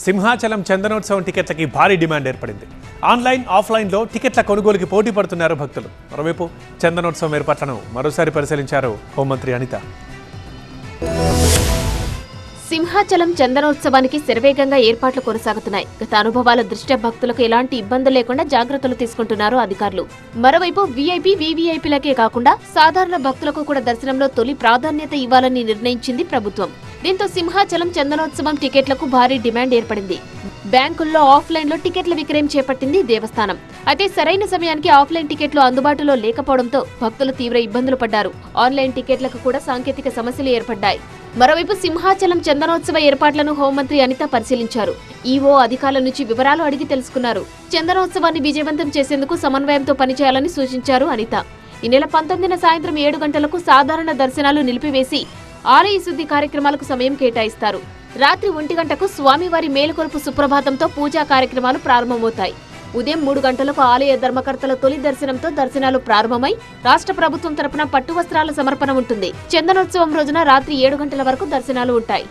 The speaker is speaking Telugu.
సింహాచలం చందనోత్సవం టికెట్లకి భారీ డిమాండ్ ఏర్పడింది. ఆన్లైన్, ఆఫ్లైన్లో టికెట్ల కొనుగోలుకి పోటీ పడుతున్నారు భక్తులు. మరోవైపు చందనోత్సవం ఏర్పాట్లను మరోసారి పరిశీలించారు హోంమంత్రి అనిత. సింహాచలం చందనోత్సవానికి శరవేగంగా ఏర్పాట్లు కొనసాగుతున్నాయి. గత అనుభవాల దృష్ట్యా భక్తులకు ఎలాంటి ఇబ్బందులు లేకుండా జాగ్రత్తలు తీసుకుంటున్నారు అధికారులు. మరోవైపు వీఐపీ, వీవీఐపీలకే కాకుండా సాధారణ భక్తులకు కూడా దర్శనంలో తొలి ప్రాధాన్యత ఇవ్వాలని నిర్ణయించింది ప్రభుత్వం. దీంతో సింహాచలం చందనోత్సవం టికెట్లకు భారీ డిమాండ్ ఏర్పడింది. బ్యాంకుల్లో, ఆఫ్లైన్లో టికెట్ల విక్రయం చేపట్టింది దేవస్థానం. అయితే సరైన సమయానికి ఆఫ్లైన్ టికెట్లు అందుబాటులో లేకపోవడంతో భక్తులు తీవ్ర ఇబ్బందులు పడ్డారు. ఆన్లైన్ టికెట్లకు కూడా సాంకేతిక సమస్యలు ఏర్పడ్డాయి. మరోవైపు సింహాచలం చందనోత్సవ ఏర్పాట్లను హోంమంత్రి అనిత పరిశీలించారు. ఈవో అధికారుల నుంచి వివరాలు అడిగి తెలుసుకున్నారు. చందనోత్సవాన్ని విజయవంతం చేసేందుకు సమన్వయంతో పనిచేయాలని సూచించారు అనిత. ఈ నెల 19న సాయంత్రం 7 గంటలకు సాధారణ దర్శనాలు నిలిపివేసి ఆలయ శుద్ధి కార్యక్రమాలకు సమయం కేటాయిస్తారు. రాత్రి 1 గంటకు స్వామివారి మేలుకొలుపు సుప్రభాతంతో పూజా కార్యక్రమాలు ప్రారంభమవుతాయి. ఉదయం 3 గంటలకు ఆలయ ధర్మకర్తల తొలి దర్శనంతో దర్శనాలు ప్రారంభమై రాష్ట్ర ప్రభుత్వం తరపున పట్టు వస్త్రాల సమర్పణ ఉంటుంది. చందనోత్సవం రోజున రాత్రి 7 గంటల వరకు దర్శనాలు ఉంటాయి.